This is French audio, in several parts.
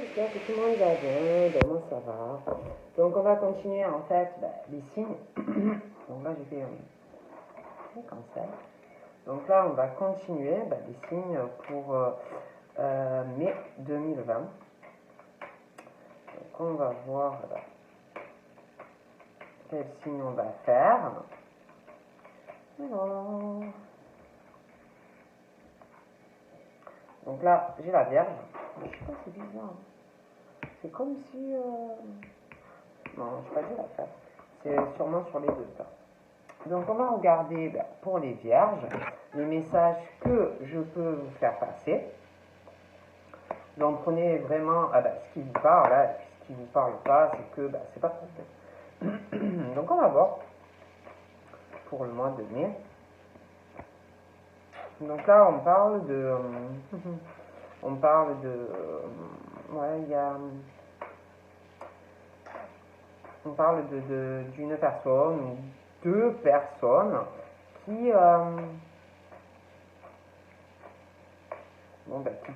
j'espère que tout le monde va bien, ben moi ça va. Donc on va continuer en fait les signes. Donc là j'ai fait un cancer. Donc là on va continuer les signes pour mai 2020. Donc on va voir quel signe on va faire. Alors, donc là j'ai la Vierge. Je sais pas, c'est bizarre. C'est comme si... Non, je n'ai pas dû la faire. C'est sûrement sur les deux cas. Donc on va regarder pour les vierges les messages que je peux vous faire passer. Donc prenez vraiment ce qui vous parle, là, et puis ce qui ne vous parle pas, c'est que c'est pas trop bien. Donc on va voir pour le mois de mai. Donc là on parle de... ouais, il y a... On parle d'une personne ou deux personnes qui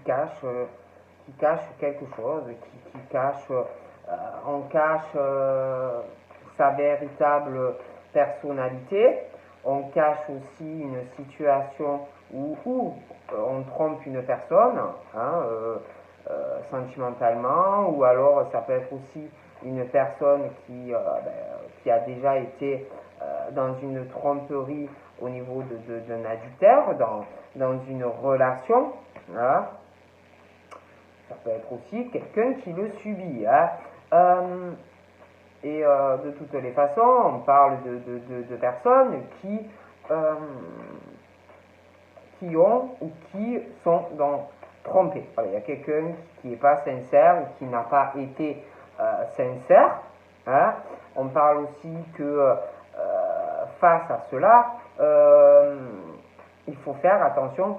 cachent quelque chose, qui cachent, on cache sa véritable personnalité, on cache aussi une situation où on trompe une personne, sentimentalement, ou alors ça peut être aussi une personne qui a déjà été dans une tromperie au niveau d'un adultère, dans une relation. Voilà. Ça peut être aussi quelqu'un qui le subit. De toutes les façons, on parle de personnes qui ont ou qui sont trompées. Voilà, il y a quelqu'un qui n'est pas sincère ou qui n'a pas été sincère. On parle aussi que face à cela, il faut faire attention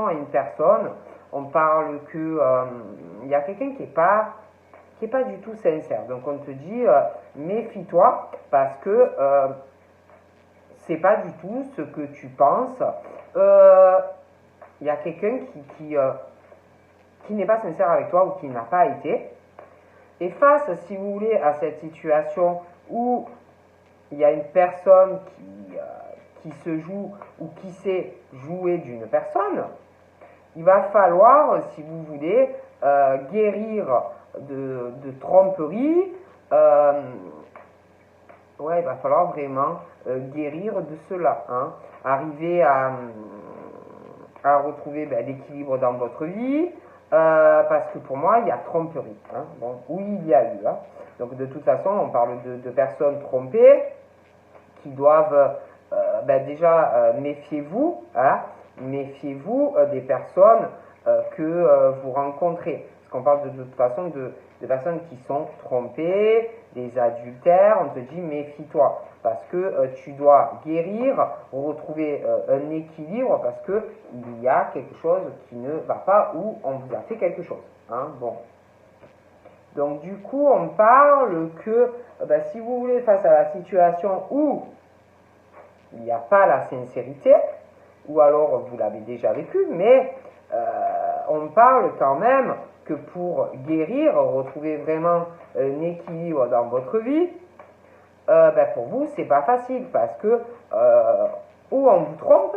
à une personne. On parle que il y a quelqu'un qui n'est pas du tout sincère. Donc on te dit méfie-toi parce que c'est pas du tout ce que tu penses. Il y a quelqu'un qui n'est pas sincère avec toi ou qui n'a pas été. Et face, si vous voulez, à cette situation où il y a une personne qui se joue ou qui sait jouer d'une personne, il va falloir, si vous voulez, guérir de tromperie. Il va falloir vraiment guérir de cela. Arriver à retrouver l'équilibre dans votre vie. Parce que pour moi, il y a tromperie. Oui, il y a eu. Donc de toute façon, on parle de personnes trompées qui doivent déjà méfiez-vous. Méfiez-vous des personnes que vous rencontrez. Parce qu'on parle de toute façon de personnes qui sont trompées, des adultères. On te dit méfie-toi. Parce que tu dois guérir, retrouver un équilibre, parce qu'il y a quelque chose qui ne va pas ou on vous a fait quelque chose. Bon. Donc du coup, on parle que si vous voulez, face à la situation où il n'y a pas la sincérité, ou alors vous l'avez déjà vécu, mais on parle quand même que pour guérir, retrouver vraiment un équilibre dans votre vie, pour vous, c'est pas facile parce que ou on vous trompe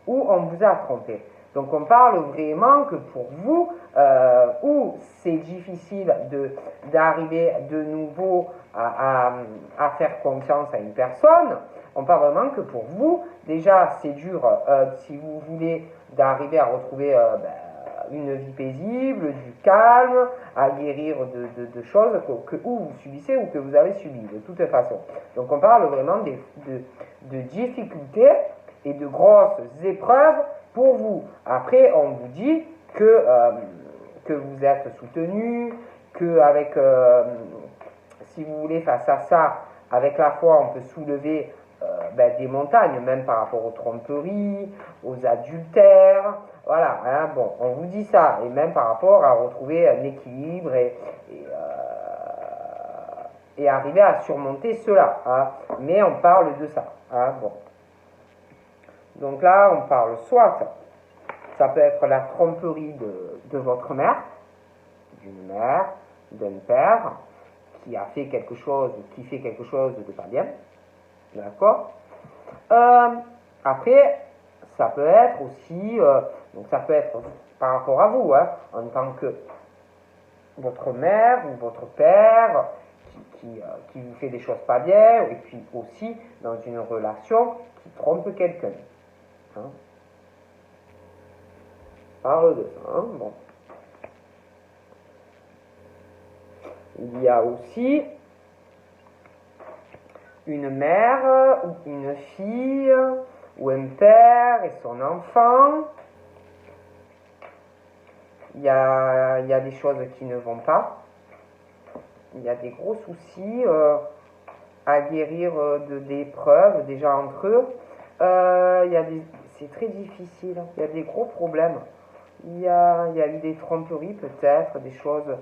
ou on vous a trompé. Donc on parle vraiment que pour vous, où c'est difficile d'arriver de nouveau à faire confiance à une personne, on parle vraiment que pour vous, déjà c'est dur si vous voulez d'arriver à retrouver une vie paisible, du calme, à guérir de choses que vous subissez ou que vous avez subies, de toute façon. Donc on parle vraiment de difficultés et de grosses épreuves pour vous. Après, on vous dit que vous êtes soutenu, que avec, si vous voulez, face à ça, avec la foi, on peut soulever des montagnes, même par rapport aux tromperies, aux adultères, voilà, on vous dit ça, et même par rapport à retrouver un équilibre et arriver à surmonter cela, mais on parle de ça, Donc là, on parle soit, ça peut être la tromperie de votre mère, d'une mère, d'un père qui a fait quelque chose, qui fait quelque chose de pas bien. D'accord. Après, ça peut être aussi, donc ça peut être par rapport à vous, hein, en tant que votre mère ou votre père qui vous fait des choses pas bien, et puis aussi dans une relation qui trompe quelqu'un. Hein. Parle de ça. Hein. Bon. Il y a aussi une mère ou une fille ou un père et son enfant. Il y a des choses qui ne vont pas. Il y a des gros soucis à guérir d'épreuves déjà entre eux. C'est très difficile. Il y a des gros problèmes. Il y a eu des tromperies peut-être, des choses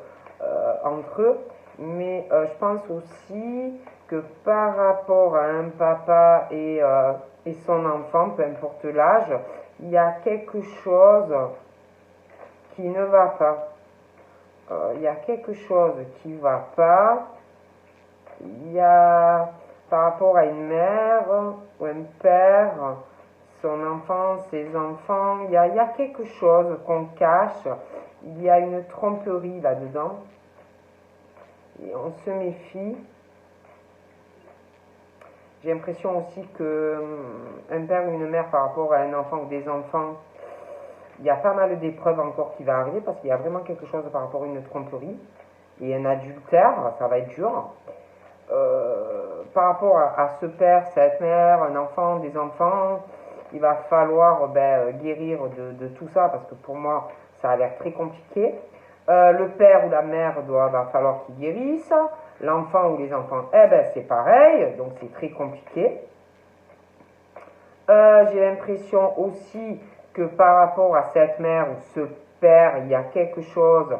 entre eux. Mais je pense aussi que par rapport à un papa et son enfant, peu importe l'âge, il y a quelque chose qui ne va pas. Il y a quelque chose qui ne va pas. Il y a par rapport à une mère ou un père, son enfant, ses enfants, il y a quelque chose qu'on cache. Il y a une tromperie là-dedans. Et on se méfie. J'ai l'impression aussi que un père ou une mère par rapport à un enfant ou des enfants, il y a pas mal d'épreuves encore qui va arriver parce qu'il y a vraiment quelque chose par rapport à une tromperie et un adultère, ça va être dur. Par rapport à ce père, cette mère, un enfant, des enfants, il va falloir guérir de tout ça parce que pour moi ça a l'air très compliqué. Le père ou la mère va falloir qu'ils guérissent. L'enfant ou les enfants, c'est pareil, donc c'est très compliqué. J'ai l'impression aussi que par rapport à cette mère ou ce père, il y a quelque chose,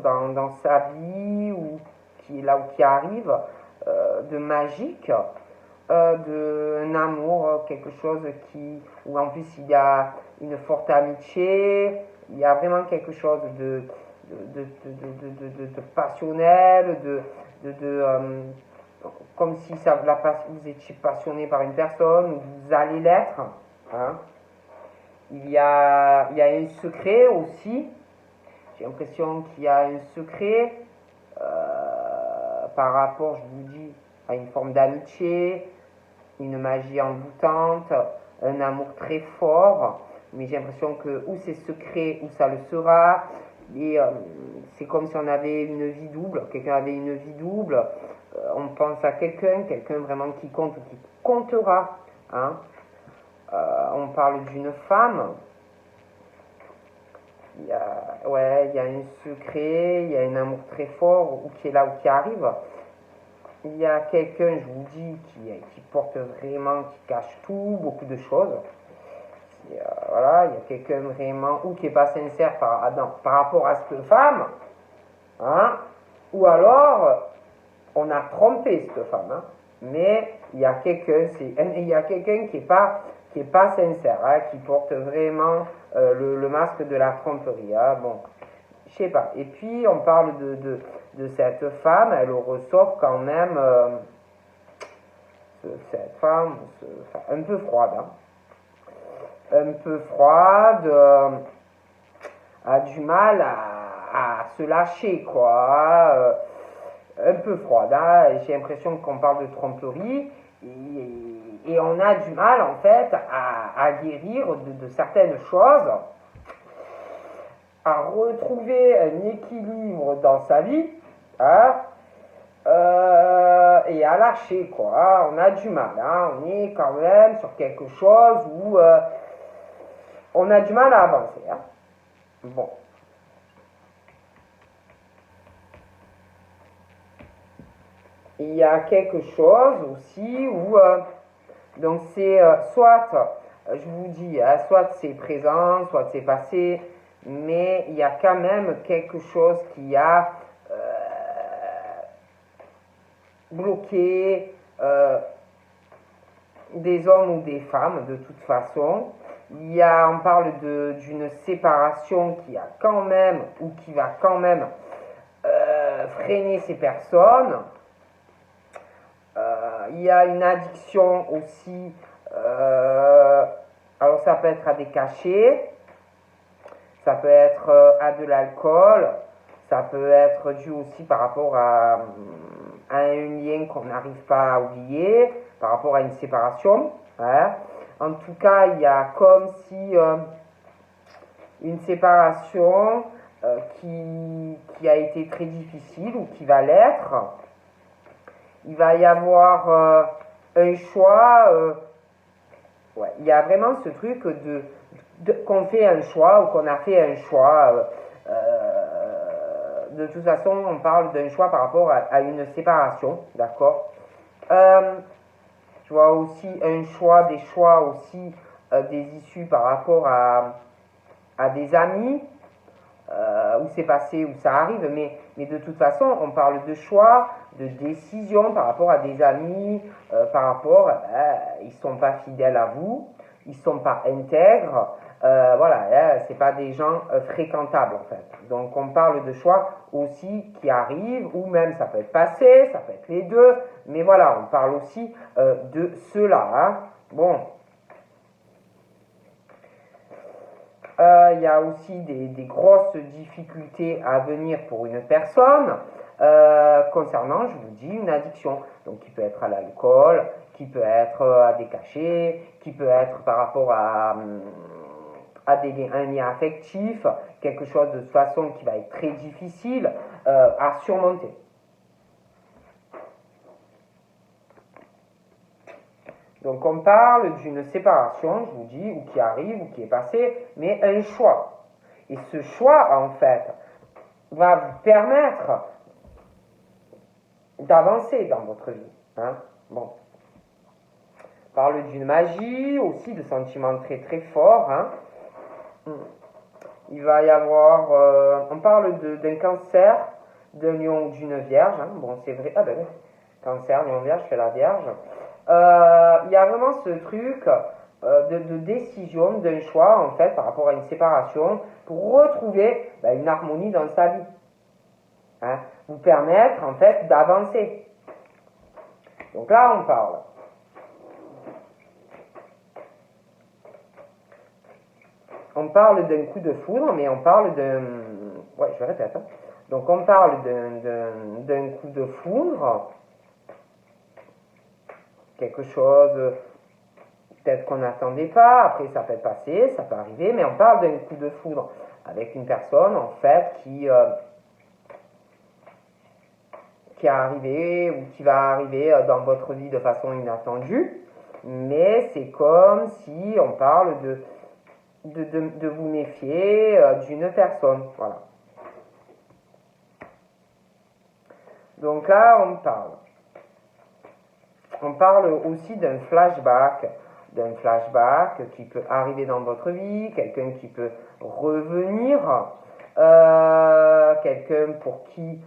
dans sa vie ou qui arrive de magique, d'un amour, quelque chose où en plus il y a une forte amitié, il y a vraiment quelque chose de passionnel, comme si vous étiez passionné par une personne, ou vous allez l'être. Hein. Il y a un secret aussi. J'ai l'impression qu'il y a un secret par rapport, je vous dis, à une forme d'amitié, une magie envoûtante, un amour très fort. Mais j'ai l'impression que ou c'est secret ou ça le sera. Et c'est comme si on avait une vie double, quelqu'un avait une vie double, on pense à quelqu'un vraiment qui compte ou qui comptera. Hein. On parle d'une femme, il y a un secret, il y a un amour très fort ou qui est là ou qui arrive. Il y a quelqu'un, je vous dis, qui porte vraiment, qui cache tout, beaucoup de choses. Voilà, il y a quelqu'un vraiment, ou qui n'est pas sincère par rapport à cette femme, hein, ou alors on a trompé cette femme, hein, mais il y a quelqu'un qui est pas sincère, hein, qui porte vraiment le masque de la tromperie. Hein, bon, je sais pas. Et puis on parle de cette femme, elle ressort quand même cette femme un peu froide. Hein. Un peu froide, a du mal à se lâcher, quoi. Un peu froide, hein. J'ai l'impression qu'on parle de tromperie et on a du mal, en fait, à guérir de certaines choses, à retrouver un équilibre dans sa vie, hein, et à lâcher, quoi. On a du mal, hein. On est quand même sur quelque chose où on a du mal à avancer. Hein. Bon. Il y a quelque chose aussi où, donc c'est soit, je vous dis, hein, soit c'est présent, soit c'est passé, mais il y a quand même quelque chose qui a bloqué des hommes ou des femmes de toute façon. on parle d'une séparation qui a quand même, ou qui va quand même freiner ces personnes. Il y a une addiction aussi, alors ça peut être à des cachets, ça peut être à de l'alcool, ça peut être dû aussi par rapport à un lien qu'on n'arrive pas à oublier, par rapport à une séparation. Hein. En tout cas, il y a comme si une séparation qui a été très difficile ou qui va l'être. Il va y avoir un choix. Ouais, il y a vraiment ce truc qu'on fait un choix ou qu'on a fait un choix. De toute façon, on parle d'un choix par rapport à une séparation, d'accord. Tu vois aussi un choix, des choix aussi, des issues par rapport à des amis, où c'est passé, où ça arrive, mais de toute façon, on parle de choix, de décision par rapport à des amis, par rapport, ils sont pas fidèles à vous, ils sont pas intègres, voilà, c'est pas des gens fréquentables en fait. Donc on parle de choix aussi qui arrivent, ou même ça peut être passé, ça peut être les deux, mais voilà, on parle aussi de cela. Hein. Bon. Il y a aussi des grosses difficultés à venir pour une personne concernant, je vous dis, une addiction. Donc, qui peut être à l'alcool, qui peut être à des cachets, qui peut être par rapport à un lien affectif, quelque chose de toute façon qui va être très difficile à surmonter. Donc on parle d'une séparation, je vous dis, ou qui arrive, ou qui est passée, mais un choix. Et ce choix, en fait, va vous permettre d'avancer dans votre vie. Hein. Bon. On parle d'une magie, aussi de sentiments très très forts. Hein. Il va y avoir, on parle d'un cancer, d'un lion ou d'une vierge. Hein. Bon, c'est vrai. Ah ben oui, cancer, lion, vierge, je fais la vierge. Il y a vraiment ce truc de décision, d'un choix en fait par rapport à une séparation pour retrouver une harmonie dans sa vie. Hein, vous permettre en fait d'avancer. Donc là on parle. On parle d'un coup de foudre, mais on parle d'un... Ouais, je répète. Hein. Donc on parle d'un coup de foudre, quelque chose peut-être qu'on n'attendait pas, après ça peut passer, ça peut arriver, mais on parle d'un coup de foudre avec une personne en fait qui est arrivé ou qui va arriver dans votre vie de façon inattendue, mais c'est comme si on parle de vous méfier d'une personne, voilà. Donc là, on parle aussi d'un flashback qui peut arriver dans votre vie, quelqu'un qui peut revenir, quelqu'un pour qui,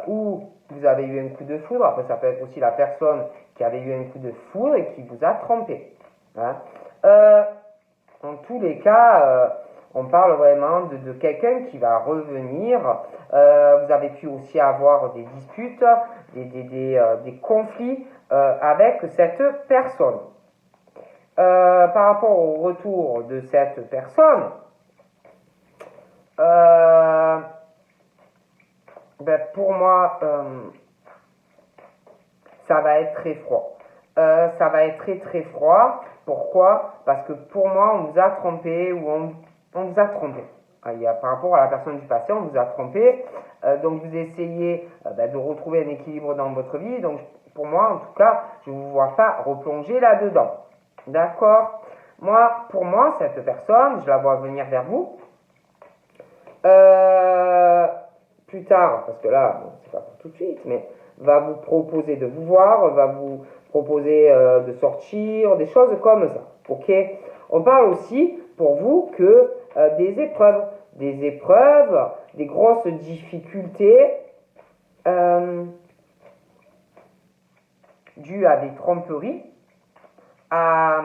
ou vous avez eu un coup de foudre, après ça peut être aussi la personne qui avait eu un coup de foudre et qui vous a trompé. Hein. En tous les cas, on parle vraiment de quelqu'un qui va revenir. Vous avez pu aussi avoir des disputes, des conflits avec cette personne. Par rapport au retour de cette personne, pour moi, ça va être très froid. Ça va être très très froid. Pourquoi? Parce que pour moi, on vous a trompé ou on vous a trompé. Par rapport à la personne du passé, on vous a trompé. Donc vous essayez de retrouver un équilibre dans votre vie. Donc pour moi, en tout cas, je ne vous vois pas replonger là-dedans. D'accord? Pour moi, cette personne, je la vois venir vers vous. Plus tard, parce que là, bon, c'est pas pour tout de suite, mais va vous proposer de vous voir, va vous proposer de sortir, des choses comme ça. Ok? On parle aussi pour vous que des épreuves, des grosses difficultés dues à des tromperies, à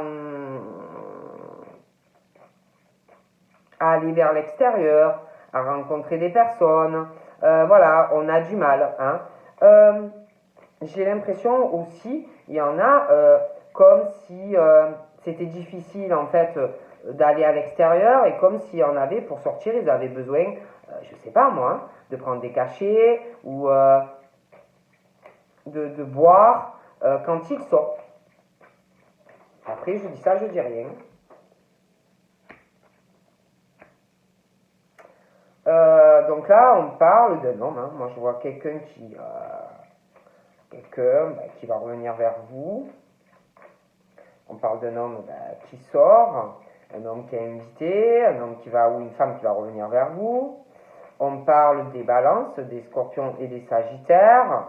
à aller vers l'extérieur, à rencontrer des personnes. Voilà, on a du mal. Hein. J'ai l'impression aussi, il y en a comme si c'était difficile en fait d'aller à l'extérieur et comme s'il y en avait pour sortir, ils avaient besoin, je sais pas moi, hein, de prendre des cachets ou de boire quand ils sortent. Après, je dis ça, je dis rien. Donc là, on parle d'un homme. Hein. Moi, je vois quelqu'un qui va revenir vers vous. On parle d'un homme qui sort, un homme qui est invité, un homme qui va ou une femme qui va revenir vers vous. On parle des balances, des scorpions et des sagittaires.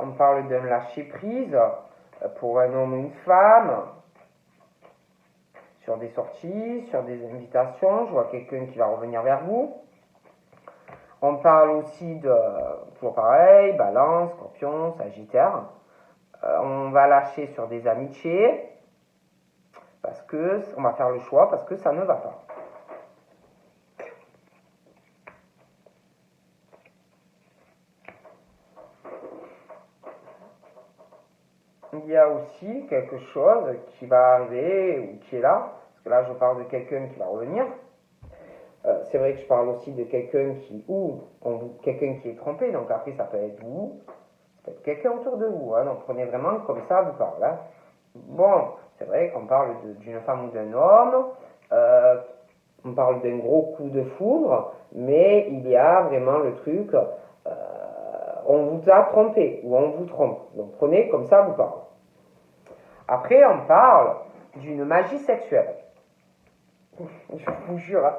On parle d'un lâcher prise pour un homme ou une femme. Sur des sorties, sur des invitations. Je vois quelqu'un qui va revenir vers vous. On parle aussi de, toujours pareil, balance, scorpion, sagittaire. On va lâcher sur des amitiés parce que on va faire le choix parce que ça ne va pas. Il y a aussi quelque chose qui va arriver ou qui est là, parce que là je parle de quelqu'un qui va revenir. C'est vrai que je parle aussi de quelqu'un quelqu'un qui est trompé, donc après ça peut être vous, ça peut être quelqu'un autour de vous, hein, donc prenez vraiment comme ça vous parle. Hein. Bon, c'est vrai qu'on parle d'une femme ou d'un homme, on parle d'un gros coup de foudre, mais il y a vraiment le truc, on vous a trompé ou on vous trompe, donc prenez comme ça vous parle. Après, on parle d'une magie sexuelle. Je vous jure, hein,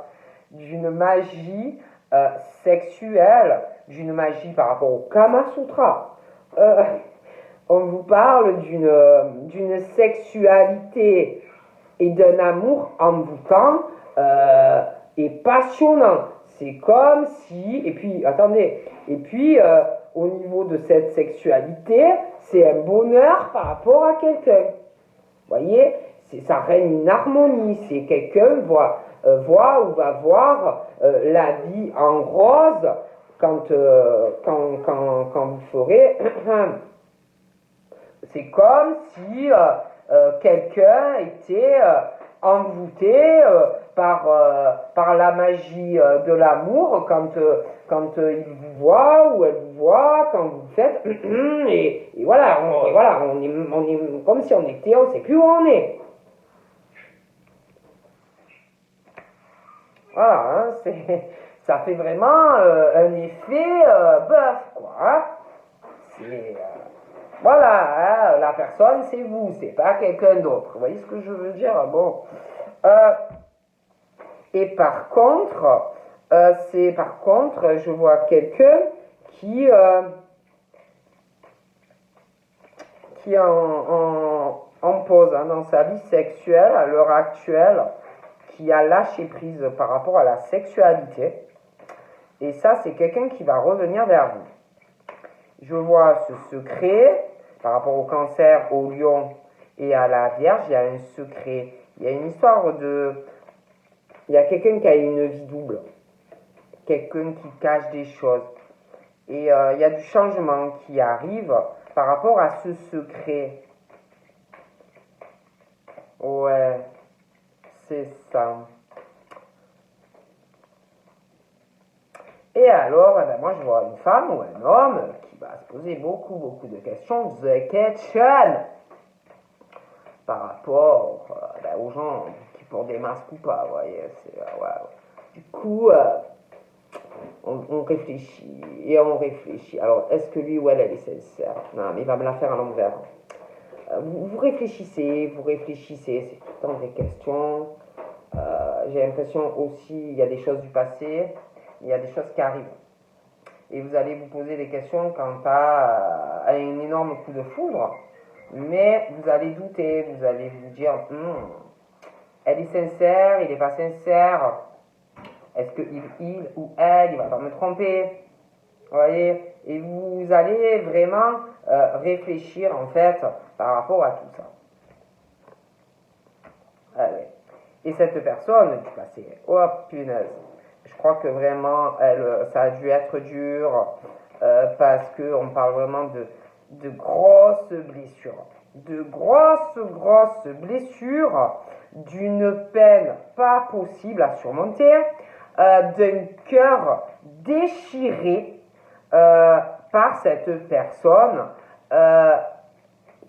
d'une magie sexuelle, d'une magie par rapport au Kama Sutra. On vous parle d'une sexualité et d'un amour envoûtant et passionnant. C'est comme si, et puis, attendez, et puis au niveau de cette sexualité, c'est un bonheur par rapport à quelqu'un. Vous voyez, ça règne une harmonie, c'est quelqu'un voit ou va voir la vie en rose quand vous ferez. C'est comme si quelqu'un était envoûté par la magie de l'amour quand il vous voit ou elle vous voit, quand vous faites. Et voilà, on est comme si on était, on ne sait plus où on est. Voilà, hein, ça fait vraiment un effet bœuf, quoi. Hein. C'est. Voilà, hein, la personne, c'est vous, c'est pas quelqu'un d'autre. Vous voyez ce que je veux dire? Bon. Et par contre, je vois quelqu'un qui en pose hein, dans sa vie sexuelle à l'heure actuelle, qui a lâché prise par rapport à la sexualité. Et ça, c'est quelqu'un qui va revenir vers vous. Je vois ce secret par rapport au cancer, au lion et à la vierge. Il y a un secret. Il y a une histoire de... Il y a quelqu'un qui a une vie double. Quelqu'un qui cache des choses. Et il y a du changement qui arrive par rapport à ce secret. Ouais, c'est ça. Et alors, moi je vois une femme ou un homme qui va se poser beaucoup de questions. The question par rapport aux gens qui portent des masques ou pas, vous voyez. Ouais. Du coup, on réfléchit et on réfléchit. Alors, est-ce que lui ou elle est sincère? Non, mais il va me la faire à l'envers. Vous réfléchissez, c'est tout le temps des questions. J'ai l'impression aussi, il y a des choses du passé, il y a des choses qui arrivent. Et vous allez vous poser des questions quant à un énorme coup de foudre, mais vous allez douter, vous allez vous dire, elle est sincère, il n'est pas sincère, est-ce qu'il ou elle, il va pas me tromper? Vous voyez? Et vous allez vraiment réfléchir en fait par rapport à tout ça. Allez. Et cette personne, bah, c'est, oh punaise, je crois que vraiment, ça a dû être dur parce qu'on parle vraiment de grosses blessures. De grosses blessures, d'une peine pas possible à surmonter, d'un cœur déchiré par cette personne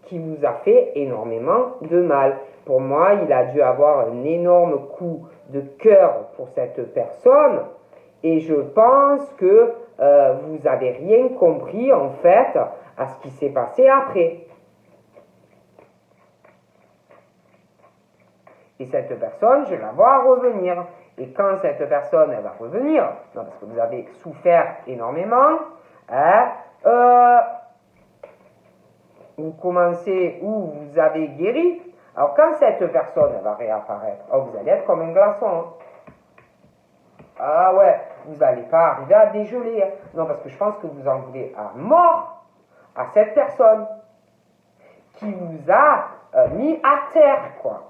qui vous a fait énormément de mal. Pour moi, il a dû avoir un énorme coup de cœur pour cette personne et je pense que vous n'avez rien compris en fait à ce qui s'est passé après. Et cette personne, je la vois revenir. Et quand cette personne, elle va revenir, non, parce que vous avez souffert énormément, hein, vous commencez ou vous avez guéri. Alors quand cette personne elle va réapparaître, oh, vous allez être comme un glaçon. Hein. Ah ouais, vous n'allez pas arriver à dégeler. Hein. Non, parce que je pense que vous en voulez à mort à cette personne qui vous a mis à terre, quoi.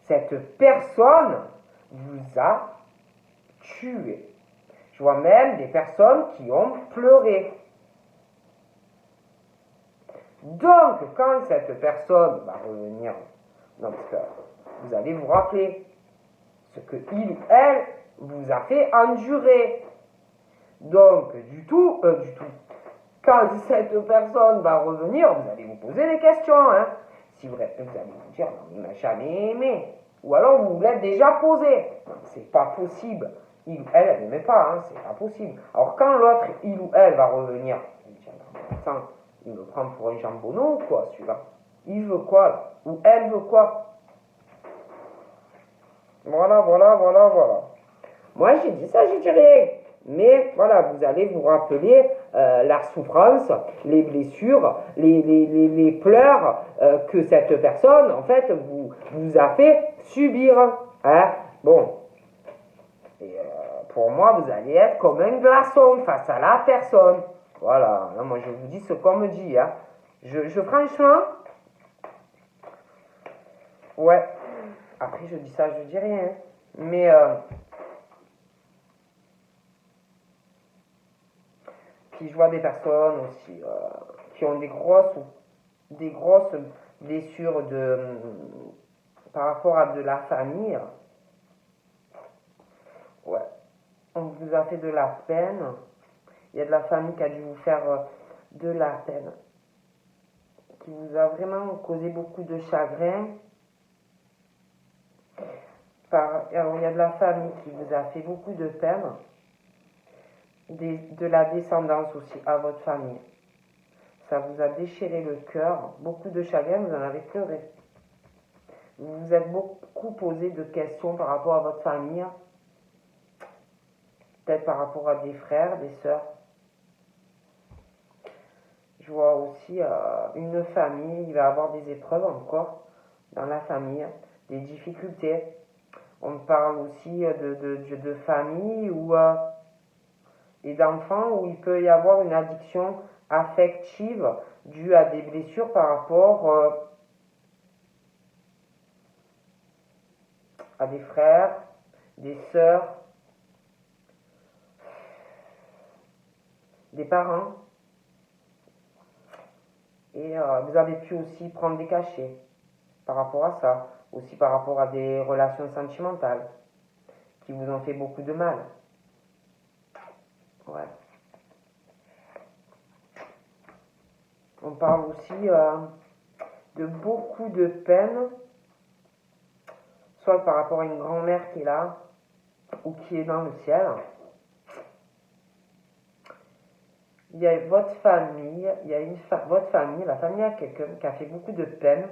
Cette personne vous a tué. Je vois même des personnes qui ont pleuré. Donc, quand cette personne va revenir, non, parce que vous allez vous rappeler ce que il ou elle vous a fait endurer. Donc, du tout, quand cette personne va revenir, vous allez vous poser des questions. Hein. Si vous allez vous dire, non, il m'a jamais aimé. Ou alors vous vous l'êtes déjà posé. C'est pas possible. Il ou elle n'aimait pas, hein, c'est pas possible. Alors quand l'autre, il ou elle va revenir, vous allez dire, attends, il me prend pour un jambonneau ou quoi celui-là? Il veut quoi là? Ou elle veut quoi? Voilà. Moi j'ai dit ça, j'ai dit rien. Mais voilà, vous allez vous rappeler la souffrance, les blessures, les pleurs que cette personne, en fait, vous a fait subir. Hein? Bon. Et pour moi, vous allez être comme un glaçon face à la personne. Voilà. Là, moi, je vous dis ce qu'on me dit. Hein. Franchement, ouais. Après, je dis ça, je dis rien. Mais puis je vois des personnes aussi qui ont des grosses blessures par rapport à de la famille. Ouais. On vous a fait de la peine. Il y a de la famille qui a dû vous faire de la peine. Qui vous a vraiment causé beaucoup de chagrin. Alors, il y a de la famille qui vous a fait beaucoup de peine. De la descendance aussi à votre famille. Ça vous a déchiré le cœur. Beaucoup de chagrin, vous en avez pleuré. Vous vous êtes beaucoup posé de questions par rapport à votre famille. Peut-être par rapport à des frères, des sœurs. Je vois aussi une famille, il va y avoir des épreuves encore dans la famille, des difficultés. On parle aussi de famille et d'enfants où il peut y avoir une addiction affective due à des blessures par rapport à des frères, des sœurs, des parents. Et vous avez pu aussi prendre des cachets par rapport à ça. Aussi par rapport à des relations sentimentales qui vous ont fait beaucoup de mal. Ouais. On parle aussi de beaucoup de peine, soit par rapport à une grand-mère qui est là, ou qui est dans le ciel. Il y a votre famille, votre famille, la famille a quelqu'un qui a fait beaucoup de peine,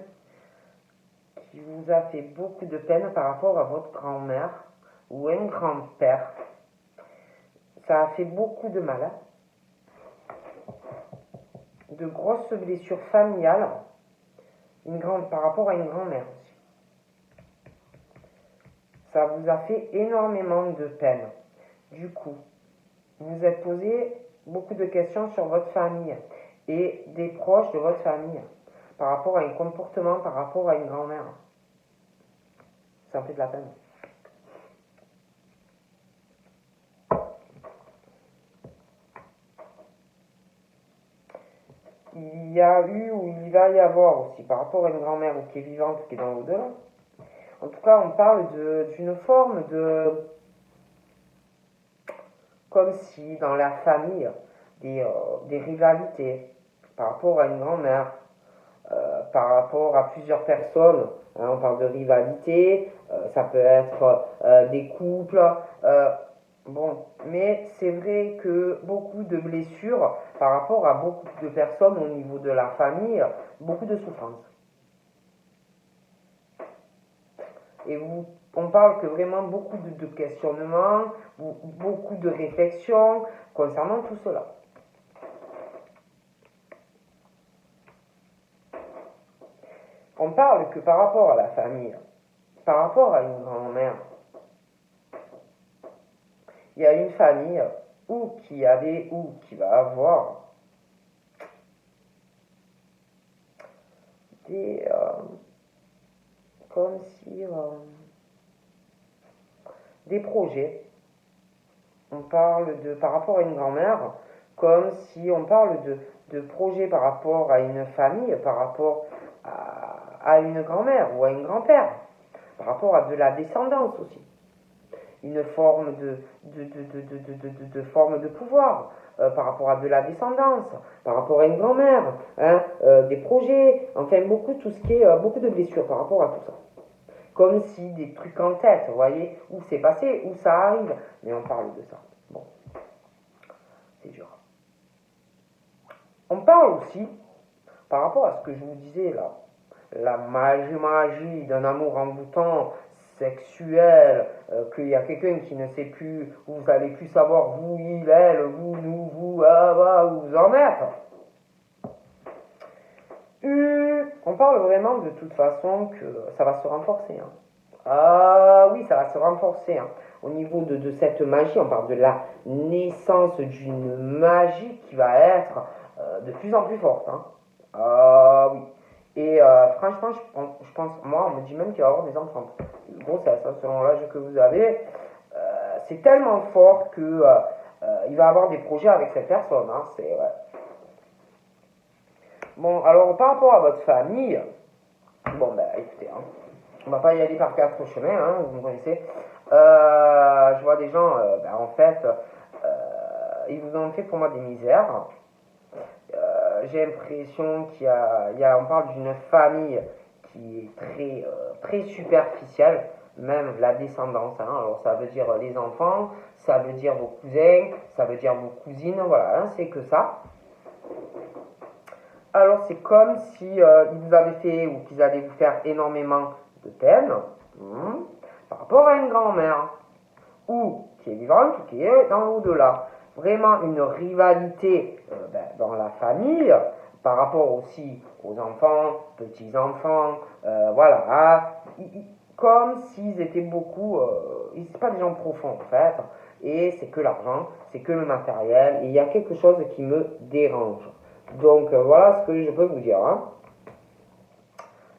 qui vous a fait beaucoup de peine par rapport à votre grand-mère ou un grand-père. Ça a fait beaucoup de mal. Hein. De grosses blessures familiales, par rapport à une grand-mère aussi. Ça vous a fait énormément de peine. Du coup, vous vous êtes posé beaucoup de questions sur votre famille et des proches de votre famille par rapport à un comportement, par rapport à une grand-mère. Ça me fait de la peine. Il y a eu, ou il va y avoir aussi, par rapport à une grand-mère qui est vivante, qui est dans l'au-delà, en tout cas, on parle d'une forme de... Comme si dans la famille, des rivalités par rapport à une grand-mère, par rapport à plusieurs personnes. Hein, on parle de rivalité, ça peut être des couples. Bon, mais c'est vrai que beaucoup de blessures par rapport à beaucoup de personnes au niveau de la famille, beaucoup de souffrance. Et on parle que vraiment beaucoup de questionnements, beaucoup de réflexions concernant tout cela. On parle que par rapport à la famille, par rapport à une grand-mère, il y a une famille ou qui avait ou qui va avoir des... comme si... des projets. On parle de... par rapport à une grand-mère, comme si on parle de projets par rapport à une famille, par rapport à une grand-mère ou à un grand-père, par rapport à de la descendance aussi. Une forme de forme de pouvoir par rapport à de la descendance, par rapport à une grand-mère, hein, des projets, enfin beaucoup, tout ce qui est, beaucoup de blessures par rapport à tout ça. Comme si des trucs en tête, vous voyez, où c'est passé, où ça arrive, mais on parle de ça. Bon, c'est dur. On parle aussi, par rapport à ce que je vous disais là, la magie d'un amour envoûtant, sexuel, qu'il y a quelqu'un qui ne sait plus, où vous n'allez plus savoir vous, il, elle, vous, nous, vous, où vous en êtes. On parle vraiment de toute façon que ça va se renforcer. Hein. Ah oui, ça va se renforcer. Hein. Au niveau de cette magie, on parle de la naissance d'une magie qui va être de plus en plus forte. Hein. Ah oui. Et franchement, je pense, moi, on me dit même qu'il va y avoir des enfants. Grossesse, hein, selon l'âge que vous avez. C'est tellement fort que il va y avoir des projets avec cette personne. Hein, c'est, ouais. Bon, alors par rapport à votre famille, bon, ben écoutez, hein, on va pas y aller par quatre chemins, hein, vous me connaissez. Je vois des gens, ben, en fait, ils vous ont fait pour moi des misères. J'ai l'impression on parle d'une famille qui est très, très superficielle, même la descendance. Hein. Alors ça veut dire les enfants, ça veut dire vos cousins, ça veut dire vos cousines, voilà, hein, c'est que ça. Alors c'est comme si ils vous avaient fait ou qu'ils allaient vous faire énormément de peine par rapport à une grand-mère ou qui est vivante ou qui est dans l'au-delà. Vraiment une rivalité dans la famille par rapport aussi aux enfants, petits-enfants, voilà. Hein, comme s'ils étaient beaucoup, ils n'étaient pas des gens profonds en fait, et c'est que l'argent, c'est que le matériel, et il y a quelque chose qui me dérange. Donc voilà ce que je peux vous dire. Hein.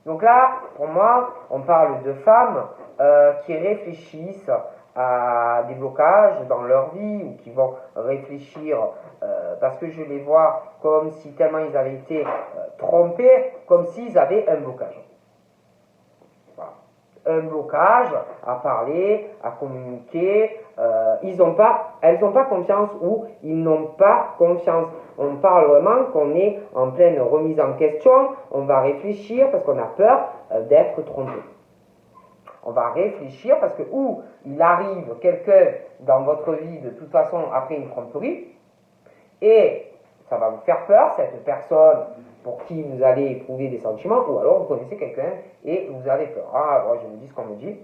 Donc là, pour moi, on parle de femmes qui réfléchissent à des blocages dans leur vie ou qui vont réfléchir parce que je les vois comme si tellement ils avaient été trompés, comme s'ils avaient un blocage. Voilà. Un blocage à parler, à communiquer. Elles n'ont pas confiance ou ils n'ont pas confiance. On parle vraiment qu'on est en pleine remise en question. On va réfléchir parce qu'on a peur d'être trompé. On va réfléchir parce que ou il arrive quelqu'un dans votre vie de toute façon après une tromperie et ça va vous faire peur, cette personne pour qui vous allez éprouver des sentiments, ou alors vous connaissez quelqu'un et vous avez peur. Ah, alors je vous dis ce qu'on me dit.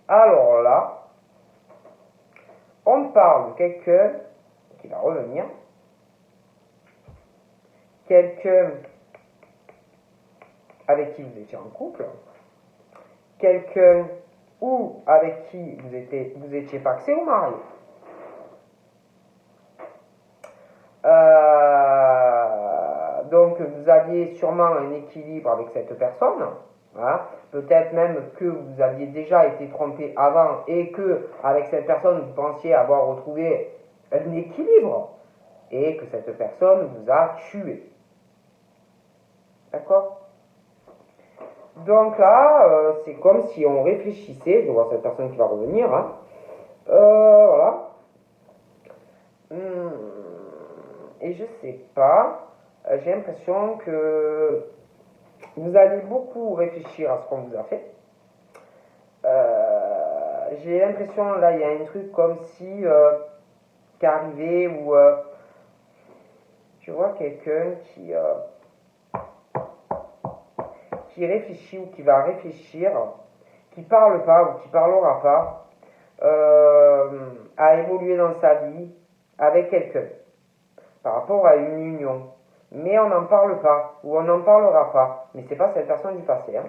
Alors là, on parle de quelqu'un qui va revenir, quelqu'un avec qui vous étiez en couple, quelqu'un ou avec qui vous étiez paxé ou marié. Donc vous aviez sûrement un équilibre avec cette personne, Voilà. Peut-être même que vous aviez déjà été trompé avant et que avec cette personne, vous pensiez avoir retrouvé un équilibre et que cette personne vous a tué. D'accord? Donc là, c'est comme si on réfléchissait, je vois cette personne qui va revenir, hein. Voilà. Et je sais pas, j'ai l'impression que vous allez beaucoup réfléchir à ce qu'on vous a fait. J'ai l'impression, là, il y a un truc comme si, qui arrivait où tu vois quelqu'un qui réfléchit ou qui va réfléchir, qui parle pas ou qui parlera pas, à évoluer dans sa vie avec quelqu'un par rapport à une union. Mais on n'en parle pas ou on n'en parlera pas. Mais c'est pas cette personne du passé. Hein.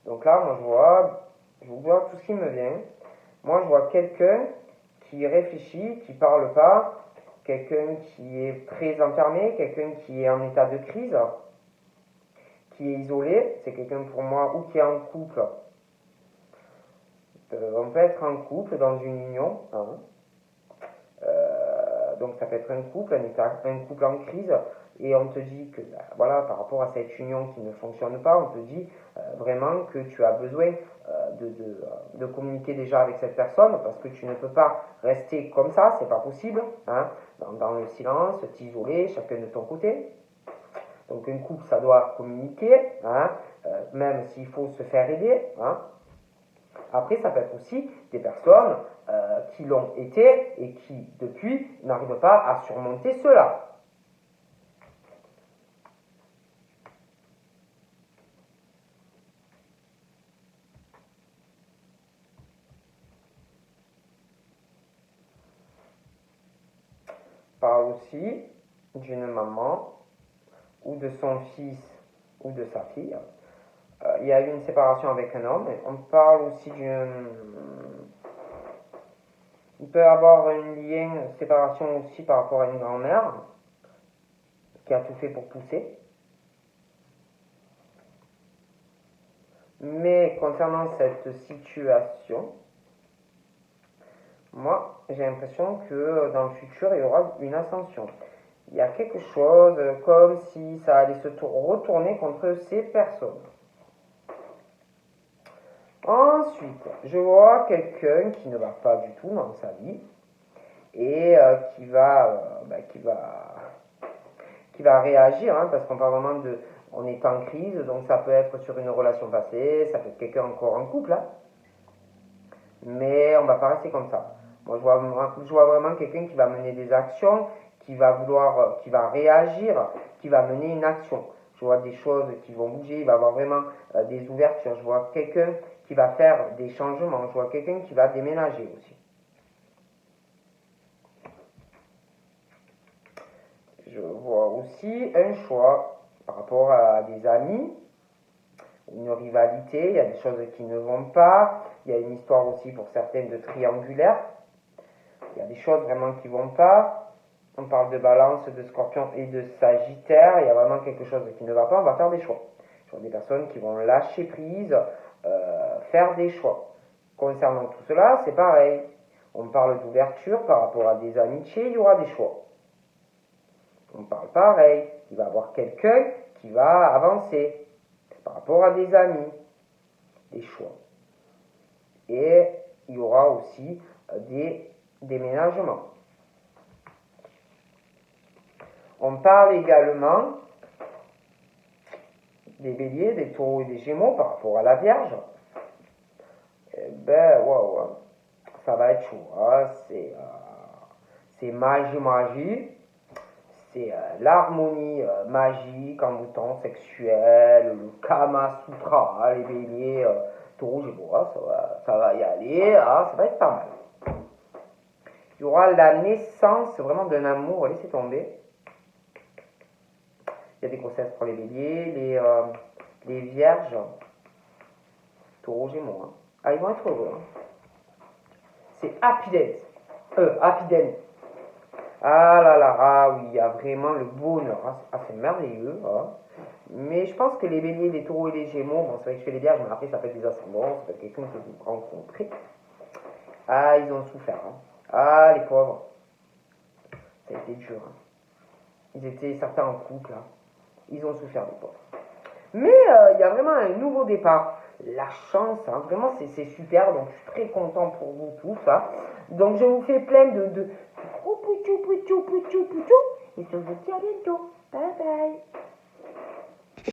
Donc là, moi je vois tout ce qui me vient. Moi je vois quelqu'un qui réfléchit, qui parle pas, quelqu'un qui est très enfermé, quelqu'un qui est en état de crise, qui est isolé, c'est quelqu'un pour moi, ou qui est en couple. On peut être en couple dans une union, hein. Donc ça peut être un couple, un couple en crise, et on te dit que voilà, par rapport à cette union qui ne fonctionne pas, on te dit vraiment que tu as besoin de communiquer déjà avec cette personne, parce que tu ne peux pas rester comme ça, c'est pas possible, hein, dans le silence, t'isoler, chacun de ton côté. Donc un couple, ça doit communiquer, hein, même s'il faut se faire aider. Hein. Après, ça peut être aussi des personnes qui l'ont été et qui, depuis, n'arrivent pas à surmonter cela. Parle aussi d'une maman ou de son fils ou de sa fille. Il y a eu une séparation avec un homme. On parle aussi d'une... Il peut y avoir un lien, une séparation aussi par rapport à une grand-mère qui a tout fait pour pousser. Mais concernant cette situation, moi, j'ai l'impression que dans le futur, il y aura une ascension. Il y a quelque chose comme si ça allait se retourner contre ces personnes. Ensuite, je vois quelqu'un qui ne va pas du tout dans sa vie et qui va réagir, hein, parce qu'on parle vraiment de... On est en crise, donc ça peut être sur une relation passée, ça peut être quelqu'un encore en couple, hein, mais on va pas rester comme ça. Moi, je vois vraiment quelqu'un qui va mener des actions, qui va réagir, qui va mener une action. Je vois des choses qui vont bouger, il va y avoir vraiment des ouvertures. Je vois quelqu'un qui va faire des changements. Je vois quelqu'un qui va déménager aussi. Je vois aussi un choix par rapport à des amis, une rivalité, il y a des choses qui ne vont pas, il y a une histoire aussi pour certaines de triangulaire, il y a des choses vraiment qui ne vont pas, on parle de balance, de scorpion et de sagittaire, il y a vraiment quelque chose qui ne va pas, on va faire des choix. Je vois des personnes qui vont lâcher prise, faire des choix. Concernant tout cela, c'est pareil, on parle d'ouverture par rapport à des amitiés, il y aura des choix. On parle pareil, il va y avoir quelqu'un qui va avancer par rapport à des amis, des choix. Et il y aura aussi des déménagements. On parle également des béliers, des taureaux et des gémeaux par rapport à la vierge. Eh ben, waouh, ça va être chaud. Hein? C'est magie. C'est l'harmonie magique en bouton sexuel, le Kama Sutra, hein, les béliers, taureaux, gémeaux, hein, ça va y aller, hein, ça va être pas mal. Il y aura la naissance vraiment d'un amour, laissez tomber. Il y a des grossesses pour les béliers, les vierges, taureaux, gémeaux. Hein. Ah, ils vont être heureux. Hein. C'est Happy Days. Happy Days. Ah là là, ah oui, il y a vraiment le bonheur. Ah, c'est merveilleux. Hein. Mais je pense que les béliers, les taureaux et les gémeaux, bon, c'est vrai que je fais les vierges, mais après, ça peut être des ascendants, ça peut être quelqu'un que vous rencontrez. Ah, ils ont souffert. Hein. Ah, les pauvres. Ça a été dur. Hein. Ils étaient certains en couple. Hein. Ils ont souffert, les pauvres. Mais il y a vraiment un nouveau départ. La chance, hein, vraiment, c'est super. Donc, je suis très content pour vous tous. Hein. Donc, je vous fais plein de gros poutou, poutou, poutou, poutou. Et je vous dis à bientôt. Bye bye.